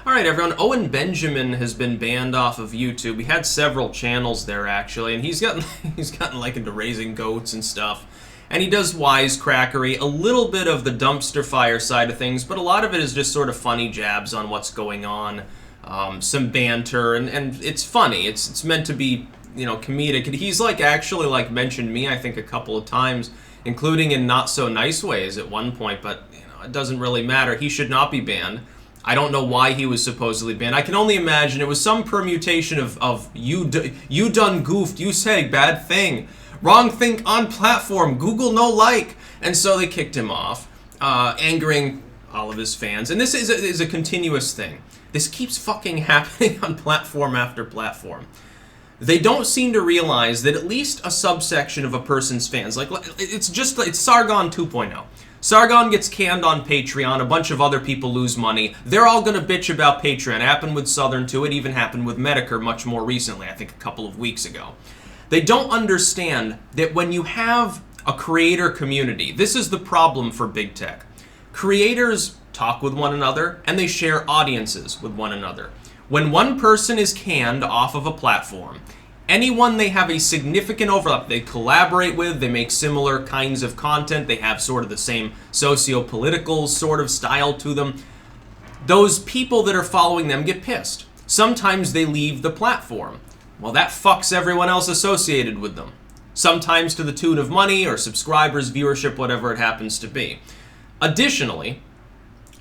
Alright everyone, Owen Benjamin has been banned off of YouTube. He had several channels there actually, and he's gotten like into raising goats and stuff. And he does wisecrackery, a little bit of the dumpster fire side of things, but a lot of it is just sort of funny jabs on what's going on, some banter, and it's funny. It's meant to be, you know, comedic. He's like actually like mentioned me, I think, a couple of times, including in not so nice ways at one point, but you know, it doesn't really matter. He should not be banned. I don't know why he was supposedly banned. I can only imagine it was some permutation of you done goofed, you say bad thing, wrong thing on platform, Google no like, and so they kicked him off, angering all of his fans. And this is a continuous thing. This keeps fucking happening on platform after platform. They don't seem to realize that at least a subsection of a person's fans, like it's Sargon 2.0. Sargon gets canned on Patreon, a bunch of other people lose money. They're all gonna bitch about Patreon. It happened with Southern too, it even happened with Medicare much more recently, I think a couple of weeks ago. They don't understand that when you have a creator community, this is the problem for big tech. Creators talk with one another and they share audiences with one another. When one person is canned off of a platform, anyone they have a significant overlap, they collaborate with, they make similar kinds of content, they have sort of the same socio-political sort of style to them, those people that are following them get pissed. Sometimes they leave the platform. Well, that fucks everyone else associated with them. Sometimes to the tune of money or subscribers, viewership, whatever it happens to be. Additionally,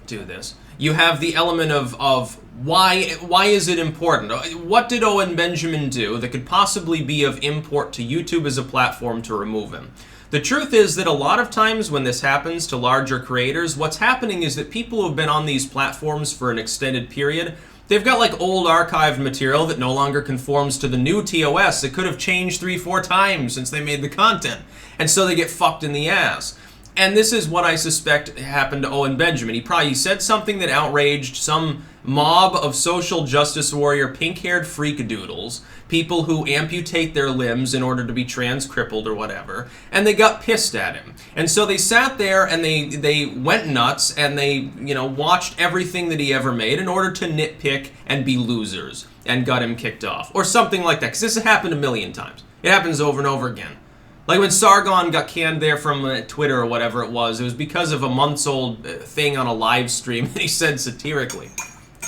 to this, you have the element of why is it important? What did Owen Benjamin do that could possibly be of import to YouTube as a platform to remove him? The truth is that a lot of times when this happens to larger creators, what's happening is that people who have been on these platforms for an extended period, they've got like old archived material that no longer conforms to the new TOS. It could have changed 3-4 times since they made the content. And so they get fucked in the ass. And this is what I suspect happened to Owen Benjamin. He said something that outraged some mob of social justice warrior pink-haired freakadoodles, people who amputate their limbs in order to be trans-crippled or whatever, and they got pissed at him. And so they sat there and they went nuts and they, you know, watched everything that he ever made in order to nitpick and be losers and got him kicked off. Or something like that, because this has happened a million times. It happens over and over again. Like when Sargon got canned there from Twitter or whatever it was because of a months-old thing on a live stream that he said satirically.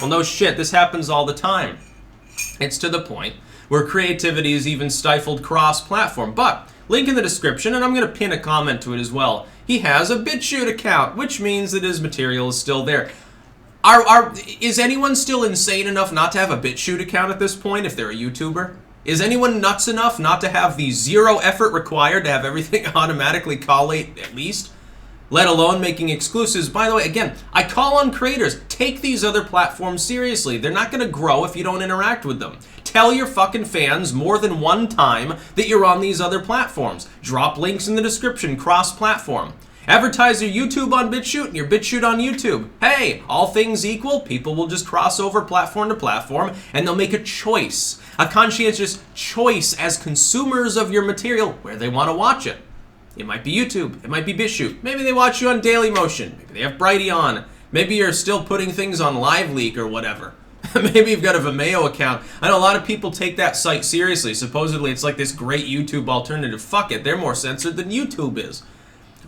Well, no shit, this happens all the time. It's to the point where creativity is even stifled cross-platform. But, link in the description, and I'm going to pin a comment to it as well. He has a Bitchute account, which means that his material is still there. Is anyone still insane enough not to have a Bitchute account at this point if they're a YouTuber? Is anyone nuts enough not to have the zero effort required to have everything automatically collate at least? Let alone making exclusives. By the way, again, I call on creators, take these other platforms seriously. They're not going to grow if you don't interact with them. Tell your fucking fans more than one time that you're on these other platforms. Drop links in the description, cross-platform. Advertise your YouTube on Bitchute and your Bitchute on YouTube. Hey, all things equal, people will just cross over platform to platform and they'll make a choice. A conscientious choice as consumers of your material where they want to watch it. It might be YouTube, it might be Bitchute. Maybe they watch you on Dailymotion. Maybe they have Brighty on. Maybe you're still putting things on LiveLeak or whatever. Maybe you've got a Vimeo account. I know a lot of people take that site seriously. Supposedly it's like this great YouTube alternative. Fuck it, they're more censored than YouTube is.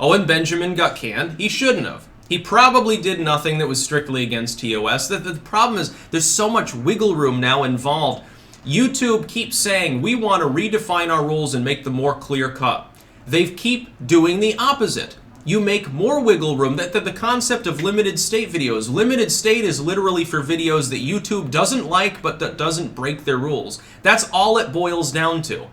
Owen Benjamin got canned. He shouldn't have. He probably did nothing that was strictly against TOS. The problem is there's so much wiggle room now involved. YouTube keeps saying, we want to redefine our rules and make them more clear-cut. They keep doing the opposite. You make more wiggle room. The concept of limited state videos. Limited state is literally for videos that YouTube doesn't like but that doesn't break their rules. That's all it boils down to.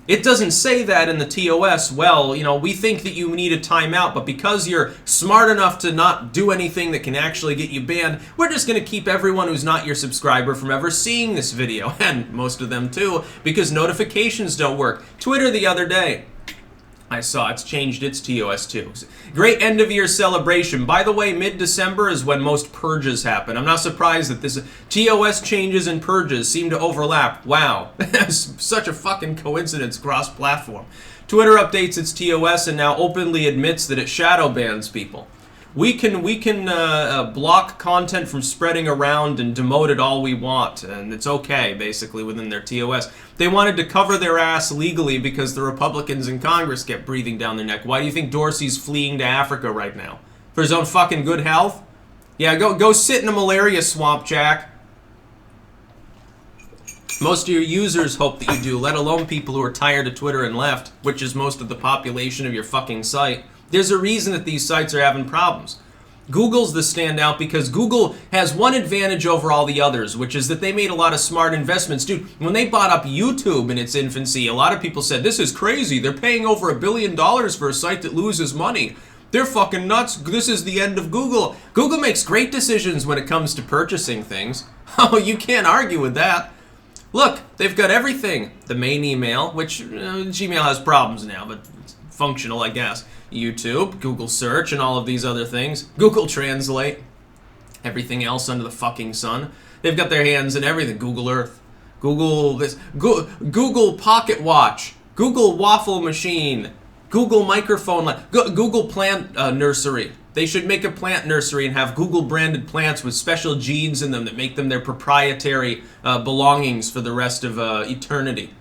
It doesn't say that in the TOS, well, you know, we think that you need a timeout, but because you're smart enough to not do anything that can actually get you banned, we're just going to keep everyone who's not your subscriber from ever seeing this video, and most of them too, because notifications don't work. Twitter the other day, I saw it's changed its TOS too. Great end of year celebration. By the way, mid-December is when most purges happen. I'm not surprised that this TOS changes and purges seem to overlap. Wow, that's such a fucking coincidence cross-platform. Twitter updates its TOS and now openly admits that it shadow bans people. we can block content from spreading around and demote it all we want, and it's okay, basically, within their TOS. They wanted to cover their ass legally because the Republicans in Congress kept breathing down their neck. Why do you think Dorsey's fleeing to Africa right now? For his own fucking good health? Yeah, go sit in a malaria swamp, Jack. Most of your users hope that you do, let alone people who are tired of Twitter and left, which is most of the population of your fucking site. There's a reason that these sites are having problems. Google's the standout because Google has one advantage over all the others, which is that they made a lot of smart investments. Dude, when they bought up YouTube in its infancy, a lot of people said, this is crazy. They're paying over $1 billion for a site that loses money. They're fucking nuts. This is the end of Google. Google makes great decisions when it comes to purchasing things. Oh, you can't argue with that. Look, they've got everything. The main email, which Gmail has problems now, but it's functional, I guess. YouTube, Google Search, and all of these other things. Google Translate. Everything else under the fucking sun. They've got their hands in everything. Google Earth. Google this. Google Pocket Watch. Google Waffle Machine. Google Microphone. Google Plant Nursery. They should make a plant nursery and have Google-branded plants with special genes in them that make them their proprietary belongings for the rest of eternity.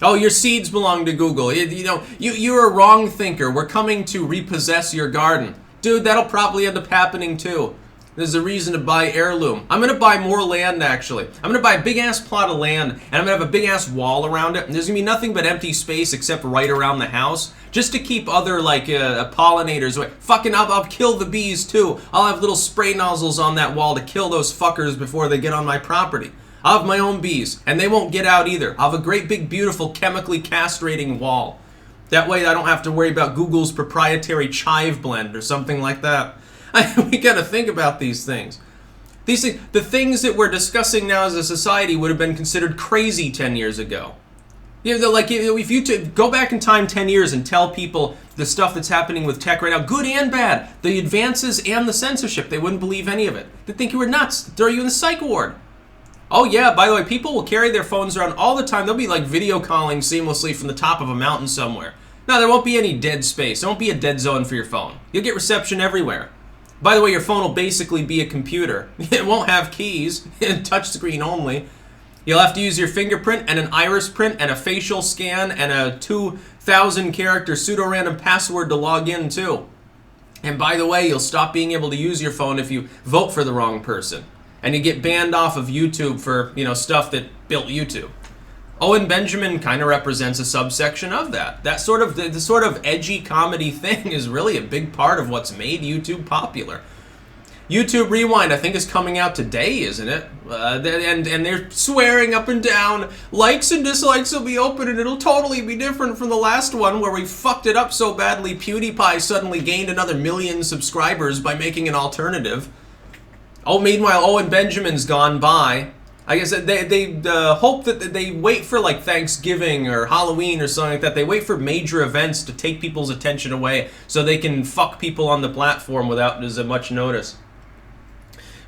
Oh, your seeds belong to Google. You're a wrong thinker. We're coming to repossess your garden. Dude, that'll probably end up happening too. There's a reason to buy heirloom. I'm going to buy more land, actually. I'm going to buy a big-ass plot of land, and I'm going to have a big-ass wall around it, and there's going to be nothing but empty space except right around the house, just to keep other, pollinators away. Fucking, I'll kill the bees, too. I'll have little spray nozzles on that wall to kill those fuckers before they get on my property. I'll have my own bees, and they won't get out either. I'll have a great, big, beautiful, chemically castrating wall. That way I don't have to worry about Google's proprietary chive blend or something like that. We gotta think about these things. These things, the things that we're discussing now as a society would have been considered crazy 10 years ago. If you go back in time 10 years and tell people the stuff that's happening with tech right now, good and bad, the advances and the censorship, they wouldn't believe any of it. They'd think you were nuts, throw you in the psych ward. Oh yeah, by the way, people will carry their phones around all the time. They'll be video calling seamlessly from the top of a mountain somewhere. No, there won't be any dead space. There won't be a dead zone for your phone. You'll get reception everywhere. By the way, your phone will basically be a computer. It won't have keys, touchscreen only. You'll have to use your fingerprint and an iris print and a facial scan and a 2,000 character pseudo-random password to log in too. And by the way, you'll stop being able to use your phone if you vote for the wrong person. And you get banned off of YouTube for, stuff that built YouTube. Owen Benjamin kind of represents a subsection of that. That sort of, the sort of edgy comedy thing is really a big part of what's made YouTube popular. YouTube Rewind, I think, is coming out today, isn't it? And they're swearing up and down, likes and dislikes will be open, and it'll totally be different from the last one where we fucked it up so badly PewDiePie suddenly gained another 1 million subscribers by making an alternative. Oh, meanwhile, Owen Benjamin's gone by. I guess they hope that they wait for Thanksgiving or Halloween or something like that. They wait for major events to take people's attention away so they can fuck people on the platform without as much notice.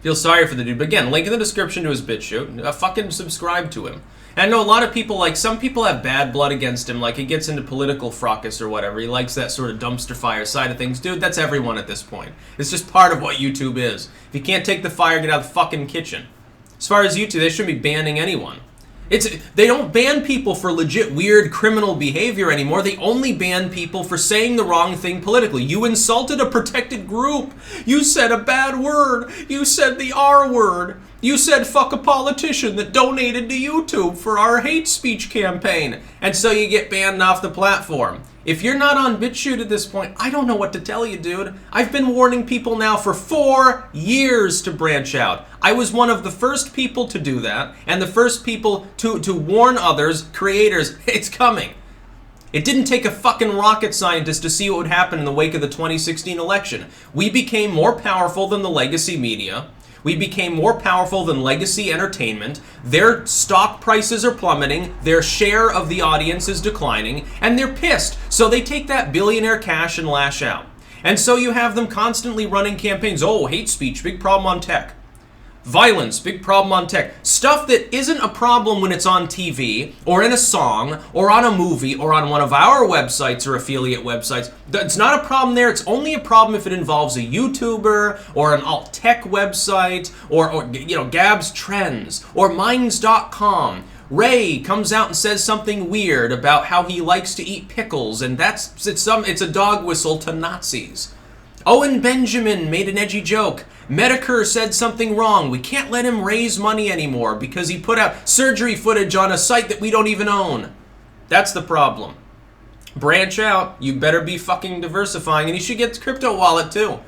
Feel sorry for the dude. But again, link in the description to his Bitchute. Fucking subscribe to him. And I know a lot of people, some people have bad blood against him. He gets into political fracas or whatever. He likes that sort of dumpster fire side of things. Dude, that's everyone at this point. It's just part of what YouTube is. If you can't take the fire, get out of the fucking kitchen. As far as YouTube, they shouldn't be banning anyone. They don't ban people for legit weird criminal behavior anymore. They only ban people for saying the wrong thing politically. You insulted a protected group. You said a bad word. You said the R word. You said fuck a politician that donated to YouTube for our hate speech campaign. And so you get banned off the platform. If you're not on Bitchute at this point, I don't know what to tell you, dude. I've been warning people now for 4 years to branch out. I was one of the first people to do that, and the first people to warn others, creators, it's coming. It didn't take a fucking rocket scientist to see what would happen in the wake of the 2016 election. We became more powerful than the legacy media. We became more powerful than legacy entertainment. Their stock prices are plummeting. Their share of the audience is declining. And they're pissed. So they take that billionaire cash and lash out. And so you have them constantly running campaigns. Oh, hate speech, big problem on tech. Violence, big problem on tech. Stuff that isn't a problem when it's on TV, or in a song, or on a movie, or on one of our websites or affiliate websites. It's not a problem there. It's only a problem if it involves a YouTuber, or an alt-tech website, or Gab's Trends, or Minds.com. Ray comes out and says something weird about how he likes to eat pickles, and it's a dog whistle to Nazis. Owen Benjamin made an edgy joke. Medicare said something wrong. We can't let him raise money anymore because he put out surgery footage on a site that we don't even own. That's the problem. Branch out. You better be fucking diversifying, and you should get the crypto wallet too.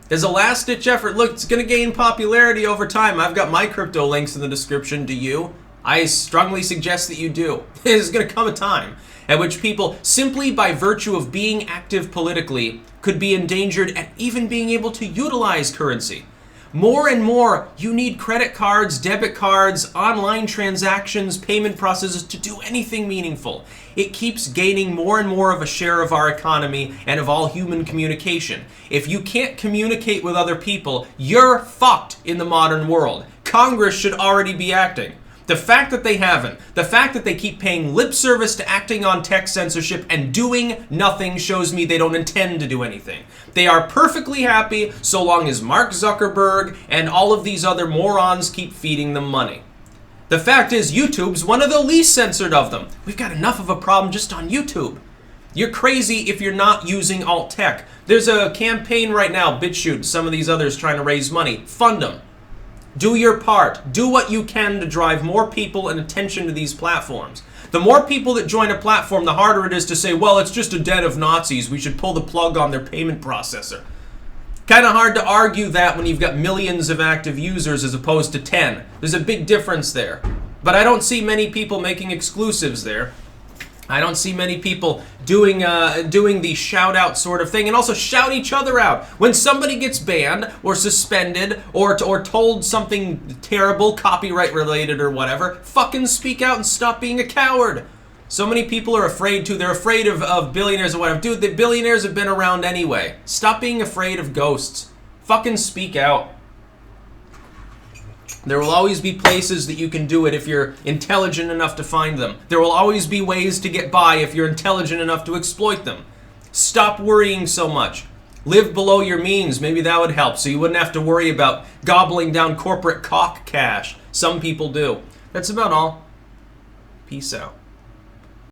As a last-ditch effort, look, it's going to gain popularity over time. I've got my crypto links in the description. Do you? I strongly suggest that you do. There's going to come a time at which people, simply by virtue of being active politically, could be endangered at even being able to utilize currency. More and more, you need credit cards, debit cards, online transactions, payment processes to do anything meaningful. It keeps gaining more and more of a share of our economy and of all human communication. If you can't communicate with other people, you're fucked in the modern world. Congress should already be acting. The fact that they haven't, the fact that they keep paying lip service to acting on tech censorship and doing nothing shows me they don't intend to do anything. They are perfectly happy so long as Mark Zuckerberg and all of these other morons keep feeding them money. The fact is, YouTube's one of the least censored of them. We've got enough of a problem just on YouTube. You're crazy if you're not using alt tech. There's a campaign right now, Bitchute, some of these others trying to raise money. Fund them. Do your part. Do what you can to drive more people and attention to these platforms. The more people that join a platform, the harder it is to say, well, it's just a den of Nazis. We should pull the plug on their payment processor. Kind of hard to argue that when you've got millions of active users as opposed to 10. There's a big difference there. But I don't see many people making exclusives there. I don't see many people doing the shout-out sort of thing, and also shout each other out. When somebody gets banned or suspended or told something terrible, copyright-related or whatever, fucking speak out and stop being a coward. So many people are afraid to. They're afraid of billionaires or whatever. Dude, the billionaires have been around anyway. Stop being afraid of ghosts. Fucking speak out. There will always be places that you can do it if you're intelligent enough to find them. There will always be ways to get by if you're intelligent enough to exploit them. Stop worrying so much. Live below your means. Maybe that would help, so you wouldn't have to worry about gobbling down corporate cock cash. Some people do. That's about all. Peace out.